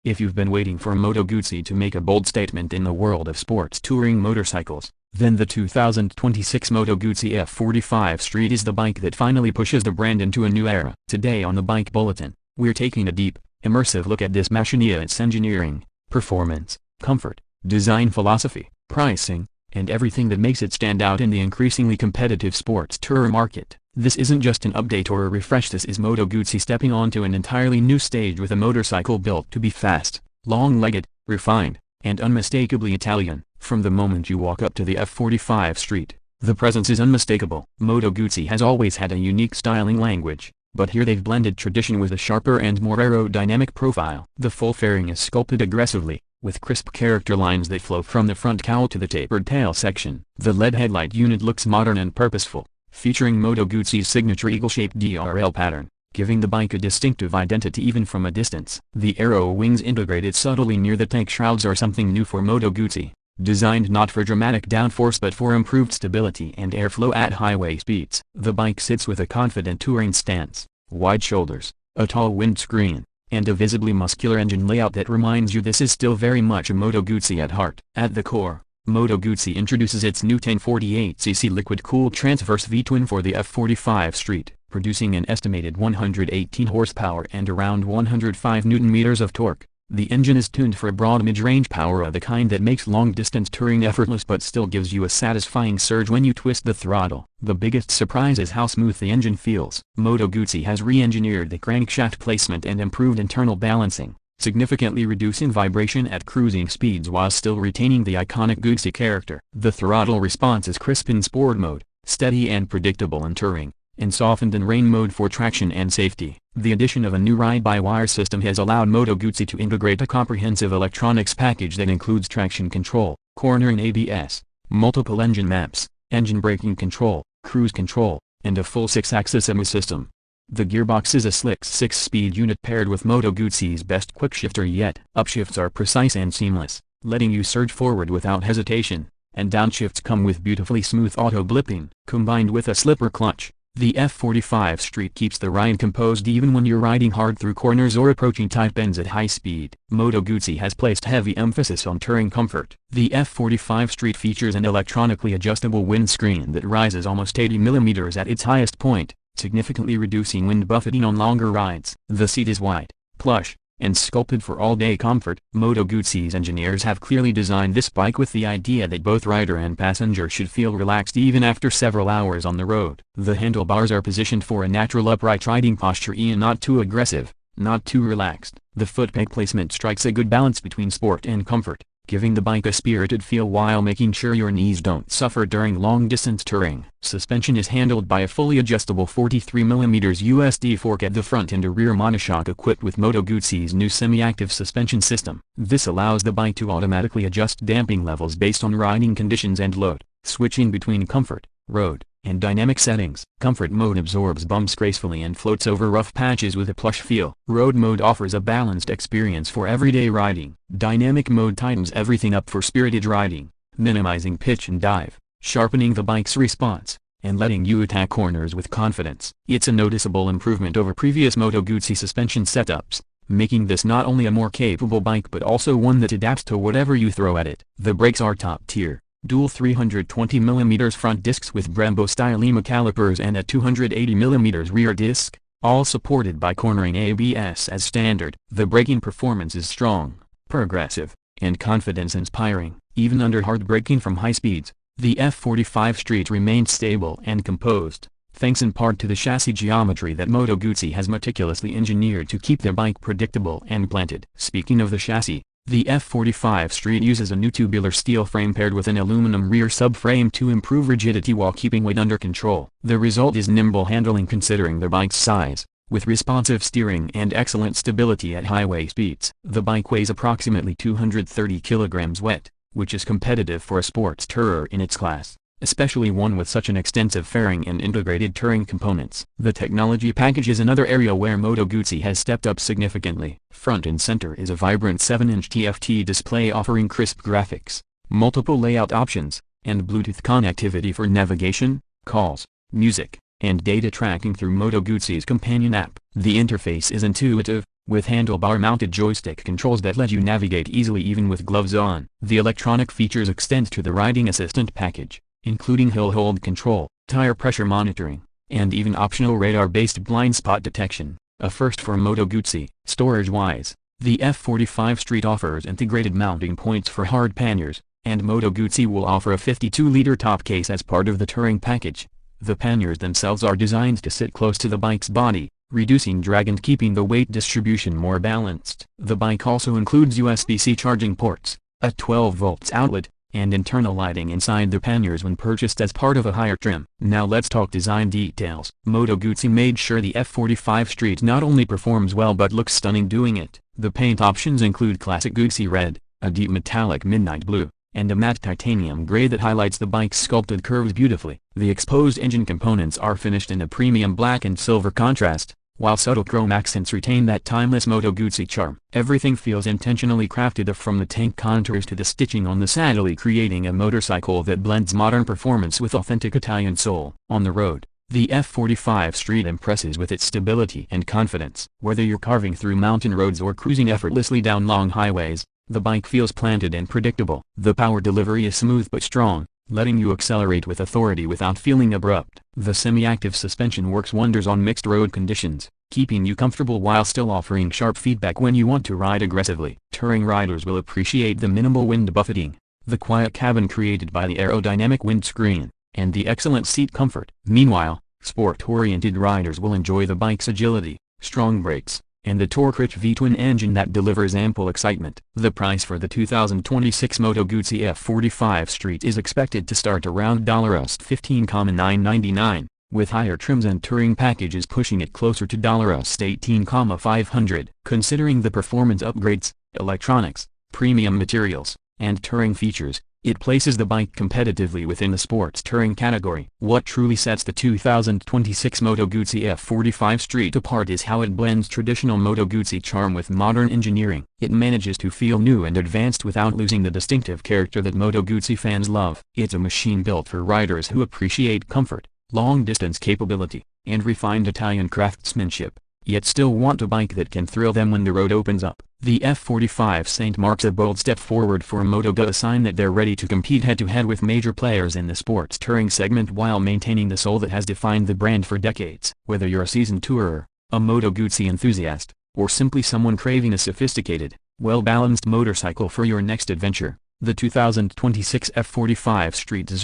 If you've been waiting for Moto Guzzi to make a bold statement in the world of sports touring motorcycles, then the 2026 Moto Guzzi F45 ST is the bike that finally pushes the brand into a new era. Today on the Bike Bulletin, we're taking a deep, immersive look at this machine, its engineering, performance, comfort, design philosophy, pricing, and everything that makes it stand out in the increasingly competitive sports tourer market. This isn't just an update or a refresh, this is Moto Guzzi stepping onto an entirely new stage with a motorcycle built to be fast, long-legged, refined, and unmistakably Italian. From the moment you walk up to the F45 ST, the presence is unmistakable. Moto Guzzi has always had a unique styling language, but here they've blended tradition with a sharper and more aerodynamic profile. The full fairing is sculpted aggressively, with crisp character lines that flow from the front cowl to the tapered tail section. The LED headlight unit looks modern and purposeful, featuring Moto Guzzi's signature eagle-shaped DRL pattern, giving the bike a distinctive identity even from a distance. The aero wings integrated subtly near the tank shrouds are something new for Moto Guzzi, designed not for dramatic downforce but for improved stability and airflow at highway speeds. The bike sits with a confident touring stance, wide shoulders, a tall windscreen, and a visibly muscular engine layout that reminds you this is still very much a Moto Guzzi at heart. At the core, Moto Guzzi introduces its new 1048cc liquid-cooled transverse V-twin for the F45 ST, producing an estimated 118 horsepower and around 105 Nm of torque. The engine is tuned for a broad mid-range power of the kind that makes long-distance touring effortless but still gives you a satisfying surge when you twist the throttle. The biggest surprise is how smooth the engine feels. Moto Guzzi has re-engineered the crankshaft placement and improved internal balancing, significantly reducing vibration at cruising speeds while still retaining the iconic Guzzi character. The throttle response is crisp in sport mode, steady and predictable in touring, and softened in rain mode for traction and safety. The addition of a new ride-by-wire system has allowed Moto Guzzi to integrate a comprehensive electronics package that includes traction control, cornering ABS, multiple engine maps, engine braking control, cruise control, and a full 6-axis EMU system. The gearbox is a slick 6-speed unit paired with Moto Guzzi's best quickshifter yet. Upshifts are precise and seamless, letting you surge forward without hesitation, and downshifts come with beautifully smooth auto blipping. Combined with a slipper clutch, the F45 ST keeps the ride composed even when you're riding hard through corners or approaching tight bends at high speed. Moto Guzzi has placed heavy emphasis on touring comfort. The F45 ST features an electronically adjustable windscreen that rises almost 80 mm at its highest point, significantly reducing wind buffeting on longer rides. The seat is wide, plush, and sculpted for all-day comfort. Moto Guzzi's engineers have clearly designed this bike with the idea that both rider and passenger should feel relaxed even after several hours on the road. The handlebars are positioned for a natural upright riding posture and not too aggressive, not too relaxed. The footpeg placement strikes a good balance between sport and comfort, giving the bike a spirited feel while making sure your knees don't suffer during long-distance touring. Suspension is handled by a fully adjustable 43mm USD fork at the front and a rear monoshock equipped with Moto Guzzi's new semi-active suspension system. This allows the bike to automatically adjust damping levels based on riding conditions and load, switching between comfort, road, and dynamic settings. Comfort mode absorbs bumps gracefully and floats over rough patches with a plush feel. Road mode offers a balanced experience for everyday riding. Dynamic mode tightens everything up for spirited riding, minimizing pitch and dive, sharpening the bike's response, and letting you attack corners with confidence. It's a noticeable improvement over previous Moto Guzzi suspension setups, making this not only a more capable bike but also one that adapts to whatever you throw at it. The brakes are top tier. Dual 320mm front discs with Brembo-style EMA calipers and a 280mm rear disc, all supported by cornering ABS as standard. The braking performance is strong, progressive, and confidence-inspiring, even under hard braking from high speeds. The F45 ST remains stable and composed, thanks in part to the chassis geometry that Moto Guzzi has meticulously engineered to keep their bike predictable and planted. Speaking of the chassis, the F45 ST uses a new tubular steel frame paired with an aluminum rear subframe to improve rigidity while keeping weight under control. The result is nimble handling considering the bike's size, with responsive steering and excellent stability at highway speeds. The bike weighs approximately 230 kg wet, which is competitive for a sports tourer in its class, especially one with such an extensive fairing and integrated touring components. The technology package is another area where Moto Guzzi has stepped up significantly. Front and center is a vibrant 7-inch TFT display offering crisp graphics, multiple layout options, and Bluetooth connectivity for navigation, calls, music, and data tracking through Moto Guzzi's companion app. The interface is intuitive, with handlebar-mounted joystick controls that let you navigate easily even with gloves on. The electronic features extend to the riding assistant package, including hill hold control, tire pressure monitoring, and even optional radar-based blind spot detection, a first for Moto Guzzi. Storage-wise, the F45 Street offers integrated mounting points for hard panniers, and Moto Guzzi will offer a 52-liter top case as part of the touring package. The panniers themselves are designed to sit close to the bike's body, reducing drag and keeping the weight distribution more balanced. The bike also includes USB-C charging ports, a 12-volt outlet, and internal lighting inside the panniers when purchased as part of a higher trim. Now let's talk design details. Moto Guzzi made sure the F45 Street not only performs well but looks stunning doing it. The paint options include classic Guzzi red, a deep metallic midnight blue, and a matte titanium gray that highlights the bike's sculpted curves beautifully. The exposed engine components are finished in a premium black and silver contrast, while subtle chrome accents retain that timeless Moto Guzzi charm. Everything feels intentionally crafted from the tank contours to the stitching on the saddle, creating a motorcycle that blends modern performance with authentic Italian soul. On the road, the F45 Street impresses with its stability and confidence. Whether you're carving through mountain roads or cruising effortlessly down long highways, the bike feels planted and predictable. The power delivery is smooth but strong, letting you accelerate with authority without feeling abrupt. The semi-active suspension works wonders on mixed road conditions, keeping you comfortable while still offering sharp feedback when you want to ride aggressively. Touring riders will appreciate the minimal wind buffeting, the quiet cabin created by the aerodynamic windscreen, and the excellent seat comfort. Meanwhile, sport-oriented riders will enjoy the bike's agility, strong brakes, and the torque-rich V-twin engine that delivers ample excitement. The price for the 2026 Moto Guzzi F45 Street is expected to start around $15,999, with higher trims and touring packages pushing it closer to $18,500. Considering the performance upgrades, electronics, premium materials, and touring features, it places the bike competitively within the sports touring category. What truly sets the 2026 Moto Guzzi F45 Street apart is how it blends traditional Moto Guzzi charm with modern engineering. It manages to feel new and advanced without losing the distinctive character that Moto Guzzi fans love. It's a machine built for riders who appreciate comfort, long-distance capability, and refined Italian craftsmanship, yet still want a bike that can thrill them when the road opens up. The F45 ST marks a bold step forward for Moto Guzzi, a sign that they're ready to compete head-to-head with major players in the sports touring segment while maintaining the soul that has defined the brand for decades. Whether you're a seasoned tourer, a Moto Guzzi enthusiast, or simply someone craving a sophisticated, well-balanced motorcycle for your next adventure, the 2026 F45 Street deserves